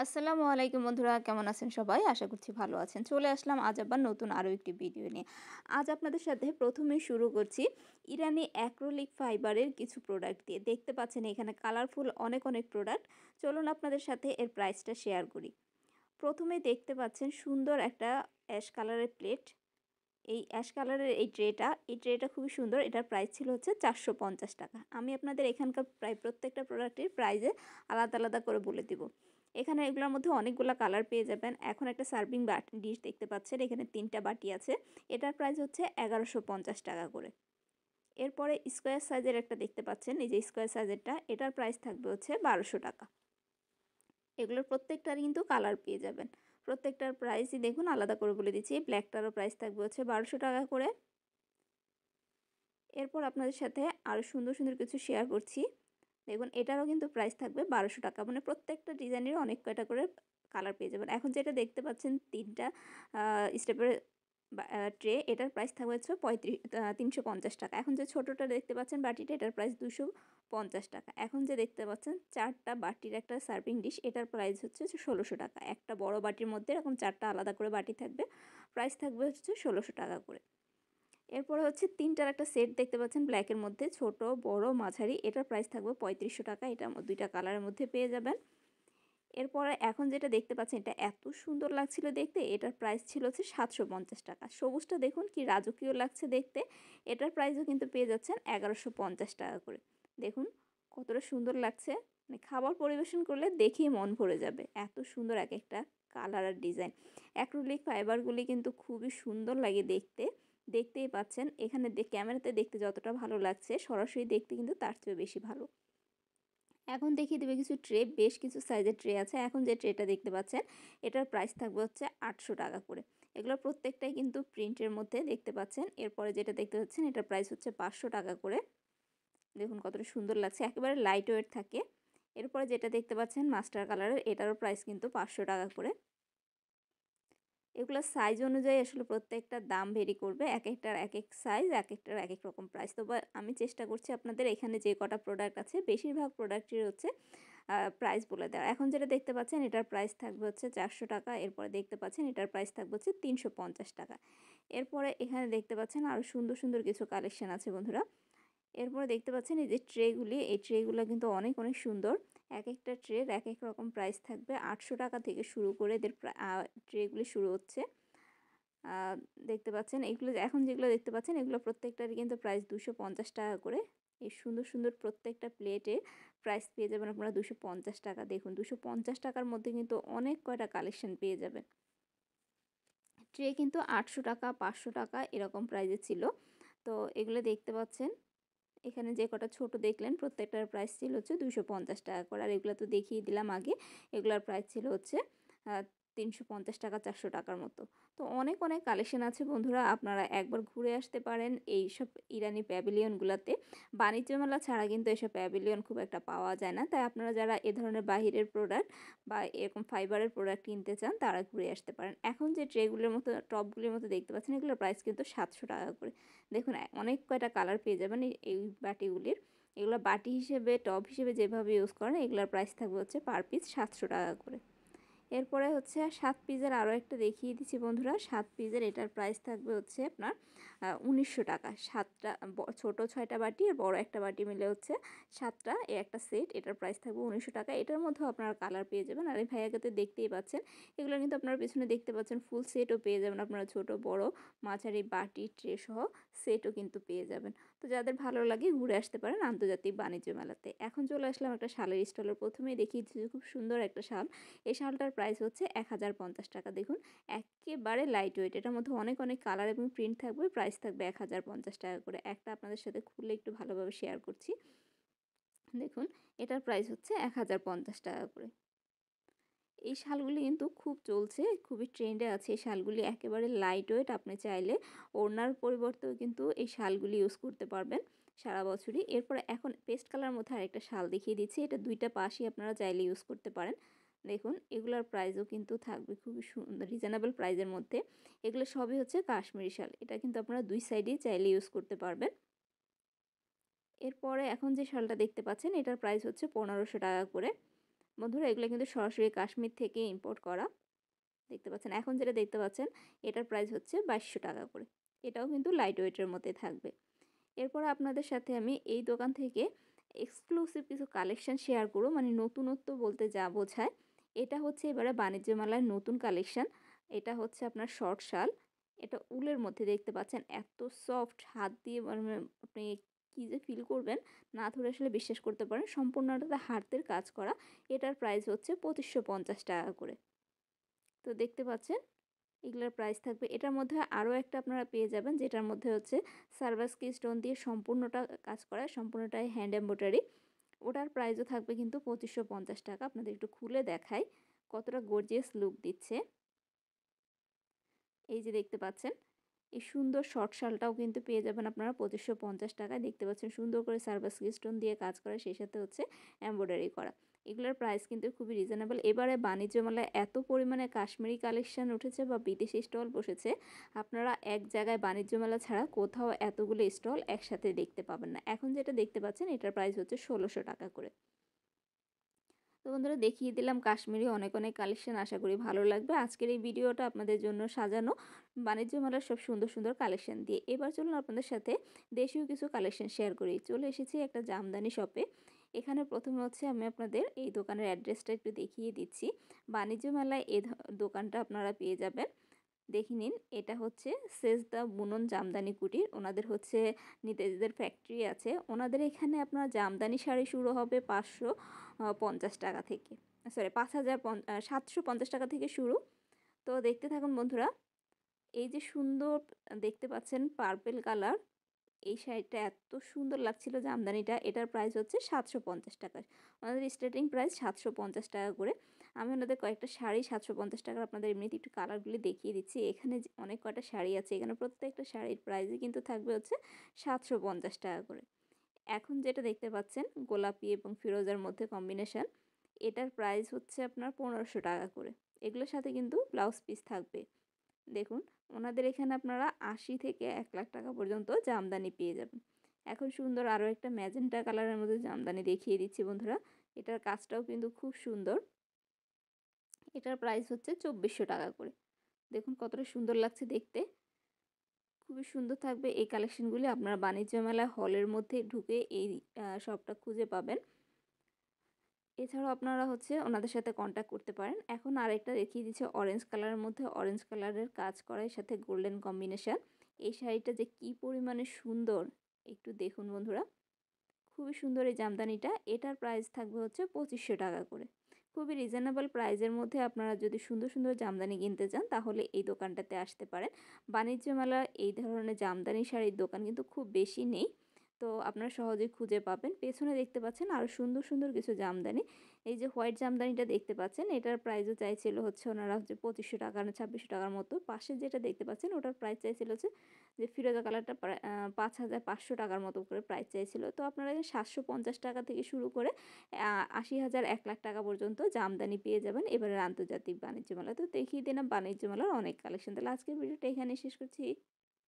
আসসালামু আলাইকুম বন্ধুরা, কেমন আছেন সবাই? আশা করছি ভালো আছেন। চলে আসলাম আজ আবার নতুন আরও একটি ভিডিও নিয়ে। আজ আপনাদের সাথে প্রথমেই শুরু করছি ইরানি অ্যাক্রিলিক ফাইবারের কিছু প্রোডাক্ট দিয়ে। দেখতে পাচ্ছেন এখানে কালারফুল অনেক প্রোডাক্ট। চলুন আপনাদের সাথে এর প্রাইসটা শেয়ার করি। প্রথমেই দেখতে পাচ্ছেন সুন্দর একটা অ্যাশ কালারের প্লেট। এই অ্যাশ কালারের এই ট্রেটা খুবই সুন্দর। এটার প্রাইস ছিল হচ্ছে ৳450। আমি আপনাদের এখানকার প্রায় প্রত্যেকটা প্রোডাক্টের প্রাইসে আলাদা করে বলে দিব। এখানে এগুলোর মধ্যে অনেকগুলা কালার পেয়ে যাবেন। এখন একটা সার্ভিং ডিশ দেখতে পাচ্ছেন। এখানে ৩ টা বাটি আছে। এটার প্রাইস হচ্ছে ৳১১৫০ করে। এরপরে স্কোয়ার সাইজের একটা দেখতে পাচ্ছেন। এই যে স্কোয়ার সাইজেরটা, এটার প্রাইস থাকবে হচ্ছে ৳১২০০। এগুলোর প্রত্যেকটারই কিন্তু কালার পেয়ে যাবেন। প্রত্যেকটার প্রাইসই দেখুন আলাদা করে বলে দিচ্ছি। এই ব্ল্যাকটারও প্রাইস থাকবে হচ্ছে ৳১২০০ করে। এরপর আপনাদের সাথে আরও সুন্দর কিছু শেয়ার করছি। দেখুন এটারও কিন্তু প্রাইস থাকবে ৳১২০০। মানে প্রত্যেকটা ডিজাইনেরও অনেক কয়টা করে কালার পেয়ে যাবেন। এখন যেটা দেখতে পাচ্ছেন ৩ টা স্টেপের ট্রে, এটার প্রাইস থাকবে হচ্ছে ৳৩৫০। এখন যে ছোটোটা দেখতে পাচ্ছেন বাটিটা, এটার প্রাইস ৳২৫০। এখন যে দেখতে পাচ্ছেন ৪ টা বাটির একটা সার্ভিং ডিশ, এটার প্রাইস হচ্ছে ৳১৬০০। একটা বড় বাটির মধ্যে এরকম ৪ টা আলাদা করে বাটি থাকবে। প্রাইস থাকবে হচ্ছে ৳১৬০০ করে। এরপরে হচ্ছে ৩ টার একটা সেট দেখতে পাচ্ছেন ব্ল্যাকের মধ্যে, ছোট, বড়, মাঝারি। এটার প্রাইস থাকবে ৳৩৫০০। এটা ২ টা কালারের মধ্যে পেয়ে যাবেন। এরপরে এখন যেটা দেখতে পাচ্ছেন, এটা এত সুন্দর লাগছিল দেখতে। এটার প্রাইস ছিল হচ্ছে ৳৭৫০। সবুজটা দেখুন কি রাজকীয় লাগছে দেখতে। এটার প্রাইসও কিন্তু পেয়ে যাচ্ছেন ৳১১৫০ করে। দেখুন কতটা সুন্দর লাগছে। মানে খাবার পরিবেশন করলে দেখেই মন ভরে যাবে। এত সুন্দর একেকটা কালার আর ডিজাইন। অ্যাক্রিলিক ফাইবারগুলি কিন্তু খুবই সুন্দর লাগে দেখতে। দেখতেই পাচ্ছেন এখানে ক্যামেরাতে দেখতে যতটা ভালো লাগছে, সরাসরি দেখতে কিন্তু তার চেয়েও বেশি ভালো। এখন দেখিয়ে দেবে কিছু ট্রে, বেশ কিছু সাইজের ট্রে আছে। এখন যে ট্রেটা দেখতে পাচ্ছেন, এটার প্রাইস থাকবে হচ্ছে ৳৮০০ করে। এগুলোর প্রত্যেকটাই কিন্তু প্রিন্টের মধ্যে দেখতে পাচ্ছেন। এরপরে যেটা দেখতে পাচ্ছেন, এটার প্রাইস হচ্ছে ৳৫০০ করে। দেখুন কতটা সুন্দর লাগছে, একেবারে লাইট ওয়েট থাকে। এরপরে যেটা দেখতে পাচ্ছেন মাস্টার কালারের, এটারও প্রাইস কিন্তু ৳৫০০ করে। এগুলো সাইজ অনুযায়ী আসলে প্রত্যেকটার দাম ভেরি করবে। একেকটার একেক সাইজ, একেকটার একেক রকম প্রাইস। তবে আমি চেষ্টা করছি আপনাদের এখানে যে কটা প্রোডাক্ট আছে, বেশিরভাগ প্রোডাক্টের হচ্ছে প্রাইস বলে দেওয়া। এখন যেটা দেখতে পাচ্ছেন, এটার প্রাইস থাকবে হচ্ছে ৳৪০০। এরপরে দেখতে পাচ্ছেন এটার প্রাইস থাকবে হচ্ছে ৳৩৫০। এরপরে এখানে দেখতে পাচ্ছেন আরও সুন্দর কিছু কালেকশন আছে বন্ধুরা। এরপরে দেখতে পাচ্ছেন এই যে ট্রেগুলি, এই ট্রেগুলো কিন্তু অনেক সুন্দর। একেকটা ট্রের একেক রকম প্রাইস থাকবে। ৳৮০০ থেকে শুরু করে এদের ট্রেগুলি শুরু হচ্ছে। আ দেখতে পাচ্ছেন এগুলো, এখন যেগুলো দেখতে পাচ্ছেন এগুলো প্রত্যেকটারই কিন্তু প্রাইস ৳২৫০ করে। এই সুন্দর প্রত্যেকটা প্লেটে প্রাইস পেয়ে যাবেন আপনারা ৳২৫০। দেখুন ৳২৫০ র মধ্যে কিন্তু অনেক কয়টা কালেকশন পেয়ে যাবেন। ট্রে কিন্তু ৳৮০০, ৳৫০০ এরকম প্রাইসে ছিল। তো এগুলো দেখতে পাচ্ছেন। এখানে যে কটা ছোট দেখলেন প্রত্যেকটার প্রাইস ছিল হচ্ছে ৳২৫০ করে। আর এগুলা তো দেখিয়ে দিলাম আগে। এগুলার প্রাইস ছিল হচ্ছে আ ৳৩৫০, ৳৪০০ মতো। তো অনেক কালেকশন আছে বন্ধুরা। আপনারা একবার ঘুরে আসতে পারেন এইসব ইরানি প্যাভিলিয়নগুলাতে। বাণিজ্য মেলা ছাড়া কিন্তু এসব প্যাভিলিয়ন খুব একটা পাওয়া যায় না। তাই আপনারা যারা এ ধরনের বাহিরের প্রোডাক্ট বা এরকম ফাইবারের প্রোডাক্ট কিনতে চান, তারা ঘুরে আসতে পারেন। এখন যে ট্রেগুলোর মতো, টপগুলির মতো দেখতে পাচ্ছেন, এগুলোর প্রাইস কিন্তু ৳৭০০ করে। দেখুন অনেক কয়টা কালার পেয়ে যাবেন এই বাটিগুলির। এগুলো বাটি হিসেবে, টব হিসেবে যেভাবে ইউজ করেন, এগুলোর প্রাইস থাকবে হচ্ছে পার পিস ৳৭০০ করে। এরপরে হচ্ছে ৭ পিসের আরও একটা দেখিয়ে দিচ্ছি বন্ধুরা। ৭ পিসের এটার প্রাইস থাকবে হচ্ছে আপনার ৳১৯০০। ৭ টা ছোট ৬ টা বাটি আর বড় একটা বাটি মিলে হচ্ছে ৭ টা, একটা সেট। এটার প্রাইস থাকবে ৳১৯০০। এটার মধ্যেও আপনারা কালার পেয়ে যাবেন। আর এই ভাইয়াকে তো দেখতেই পাচ্ছেন। এগুলো কিন্তু আপনারা পেছনে দেখতে পাচ্ছেন ফুল সেটও পেয়ে যাবেন। আপনারা ছোট, বড়, মাঝারি বাটি, ট্রে সহ সেটও কিন্তু পেয়ে যাবেন। তো যাদের ভালো লাগে ঘুরে আসতে পারেন আন্তর্জাতিক বাণিজ্য মেলাতে। এখন চলে আসলাম একটা শালের স্টলের। প্রথমেই দেখিয়ে দিচ্ছি খুব সুন্দর একটা শাল। এই শালটার প্রাইস হচ্ছে ৳১০৫০। দেখুন এক্কেবারে লাইট ওয়েট। এটার মধ্যে অনেক কালার এবং প্রিন্ট থাকবে। প্রাইস থাকবে ৳১০৫০ করে। একটা আপনাদের সাথে খুলে একটু ভালোভাবে শেয়ার করছি। দেখুন এটার প্রাইস হচ্ছে ৳১০৫০ করে। এই শালগুলি কিন্তু খুব চলছে, খুবই ট্রেন্ডে আছে এই শালগুলি। একেবারে লাইট ওয়েট। আপনি চাইলে ওড়নার পরিবর্তেও কিন্তু এই শালগুলি ইউজ করতে পারবেন সারা বছরই। এরপরে এখন পেস্ট কালার মধ্যে আরেকটা শাল দেখিয়ে দিচ্ছি। এটা ২ টা পাশই আপনারা চাইলে ইউজ করতে পারেন। দেখুন এগুলার প্রাইসও কিন্তু থাকবে খুবই সুন্দর, রিজনেবল প্রাইসের মধ্যে। এগুলো সবই হচ্ছে কাশ্মীরি শাল। এটা কিন্তু আপনারা ২ সাইডেই চাইলে ইউজ করতে পারবেন। এরপরে এখন যে শালটা দেখতে পাচ্ছেন, এটার প্রাইস হচ্ছে ৳১৫০০ করে। বন্ধুরা এগুলো কিন্তু সরাসরি কাশ্মীর থেকে ইম্পোর্ট করা। দেখতে পাচ্ছেন, এখন যেটা দেখতে পাচ্ছেন এটার প্রাইস হচ্ছে 2200 টাকা করে। এটাও কিন্তু লাইট ওয়েটের মধ্যে থাকবে। এরপর আপনাদের সাথে আমি এই দোকান থেকে এক্সক্লুসিভ কিছু কালেকশন শেয়ার করব, মানে নতুনত্ব বলতে যা বোঝায়। এটা হচ্ছে এবারে বাণিজ্য মেলার নতুন কালেকশন। এটা হচ্ছে আপনার শর্ট শাল। এটা উলের মধ্যে দেখতে পাচ্ছেন, এত সফট, হাত দিয়ে মানে আপনি কী যে ফিল করবেন, না ধরে আসলে বিশ্বাস করতে পারেন। সম্পূর্ণটা হাতের কাজ করা। এটার প্রাইস হচ্ছে 2550 টাকা করে। তো দেখতে পাচ্ছেন এগুলোর প্রাইস থাকবে। এটার মধ্যে আরও একটা আপনারা পেয়ে যাবেন, যেটার মধ্যে হচ্ছে সার্ভাসকি স্টোন দিয়ে সম্পূর্ণটা কাজ করা, সম্পূর্ণটাই হ্যান্ড এমব্রয়ডারি। ওটার প্রাইসও থাকবে কিন্তু 2550 টাকা। আপনাদের একটু খুলে দেখাই কতটা গর্জিয়াস লুক দিচ্ছে। এই যে দেখতে পাচ্ছেন, এই সুন্দর শর্ট শালটাও কিন্তু পেয়ে যাবেন আপনারা 2550 টাকায়। দেখতে পাচ্ছেন সুন্দর করে সার্ভাসকি স্টোন দিয়ে কাজ করা, সেই সাথে হচ্ছে এমব্রয়ডারি করা। এগুলোর প্রাইস কিন্তু খুবই রিজনেবল। এবারে বাণিজ্য মেলায় এত পরিমাণে কাশ্মীরি কালেকশন উঠেছে বা বিদেশি স্টল বসেছে, আপনারা এক জায়গায় বাণিজ্য মেলা ছাড়া কোথাও এতগুলো স্টল একসাথে দেখতে পাবেন না। এখন যেটা দেখতে পাচ্ছেন এটার প্রাইস হচ্ছে 1600 টাকা করে। তো বন্ধুরা দেখিয়ে দিলাম কাশ্মীরি অনেক অনেক কালেকশন, আশা করি ভালো লাগবে। আজকের এই ভিডিওটা আপনাদের জন্য সাজানো বাণিজ্য মেলার সব সুন্দর সুন্দর কালেকশন দিয়ে। এবার চলুন আপনাদের সাথে দেশীয় কিছু কালেকশন শেয়ার করি। চলে এসেছি একটা জামদানি শপে। এখানে প্রথমে হচ্ছে আমি আপনাদের এই দোকানের অ্যাড্রেসটা একটু দেখিয়ে দিচ্ছি। বাণিজ্য মেলায় এই দোকানটা আপনারা পেয়ে যাবেন। দেখে নিন, এটা হচ্ছে সেজদা বুনন জামদানি কুটির। ওনাদের হচ্ছে নিজেদের ফ্যাক্টরি আছে। ওনাদের এখানে আপনার জামদানি শাড়ি শুরু হবে 550 টাকা থেকে, সরি 750 টাকা থেকে শুরু। তো দেখতে থাকুন বন্ধুরা। এই যে সুন্দর দেখতে পাচ্ছেন পার্পেল কালার, এই শাড়িটা এত সুন্দর লাগছিল জামদানিটা। এটার প্রাইস হচ্ছে 750 টাকা। ওনাদের স্টার্টিং প্রাইস 750 টাকা করে। আমি ওনাদের কয়েকটা শাড়ি 750 টাকার আপনাদের এমনিতে একটু কালারগুলি দেখিয়ে দিচ্ছি। এখানে যে অনেক কয়টা শাড়ি আছে, এখানে প্রত্যেকটা শাড়ির প্রাইসই কিন্তু থাকবে হচ্ছে 750 টাকা করে। এখন যেটা দেখতে পাচ্ছেন গোলাপি এবং ফিরোজার মধ্যে কম্বিনেশন, এটার প্রাইস হচ্ছে আপনার 1500 টাকা করে। এগুলোর সাথে কিন্তু ব্লাউজ পিস থাকবে। দেখুন, ওনাদের এখানে আপনারা 80 থেকে 1 লাখ টাকা পর্যন্ত জামদানি পেয়ে যাবেন। এখন সুন্দর আরও একটা ম্যাজেন্টা কালারের মধ্যে জামদানি দেখিয়ে দিচ্ছি বন্ধুরা। এটার কাজটাও কিন্তু খুব সুন্দর। এটার প্রাইস হচ্ছে 2400 টাকা করে। দেখুন কতটা সুন্দর লাগছে দেখতে। খুবই সুন্দর থাকবে এই কালেকশনগুলি। আপনারা বাণিজ্য মেলা হলের মধ্যে ঢুকে এই শপটা খুঁজে পাবেন। এছাড়াও আপনারা হচ্ছে ওনাদের সাথে কন্ট্যাক্ট করতে পারেন। এখন আরেকটা দেখিয়ে দিচ্ছি অরেঞ্জ কালারের মধ্যে, অরেঞ্জ কালারের কাজ করার সাথে গোল্ডেন কম্বিনেশন। এই শাড়িটা যে কী পরিমাণে সুন্দর একটু দেখুন বন্ধুরা। খুবই সুন্দর এই জামদানিটা। এটার প্রাইস থাকবে হচ্ছে 2500 টাকা করে। খুবই রিজনেবল প্রাইসের মধ্যে আপনারা যদি সুন্দর সুন্দর জামদানি কিনতে চান তাহলে এই দোকানটাতে আসতে পারেন। বাণিজ্য মেলা এই ধরনের জামদানি শাড়ির দোকান কিন্তু খুব বেশি নেই। তো আপনারা সহজেই খুঁজে পাবেন। পেছনে দেখতে পাচ্ছেন আরও সুন্দর সুন্দর কিছু জামদানি। এই যে হোয়াইট জামদানিটা দেখতে পাচ্ছেন, এটার প্রাইসও চাইছিল হচ্ছে ওনারা হচ্ছে 2500 টাকা না 2600 টাকার মতো। পাশে যেটা দেখতে পাচ্ছেন ওটার প্রাইস চাইছিল হচ্ছে যে ফিরোজা কালারটা 5500 টাকার মতো করে প্রাইস চাইছিল। তো আপনারা 750 টাকা থেকে শুরু করে 80,000 1 লাখ টাকা পর্যন্ত জামদানি পেয়ে যাবেন এবারের আন্তর্জাতিক বাণিজ্য মেলা। তো দেখিয়ে দিলাম বাণিজ্য মেলার অনেক কালেকশন। তাহলে আজকের ভিডিওটা এখানেই শেষ করছি।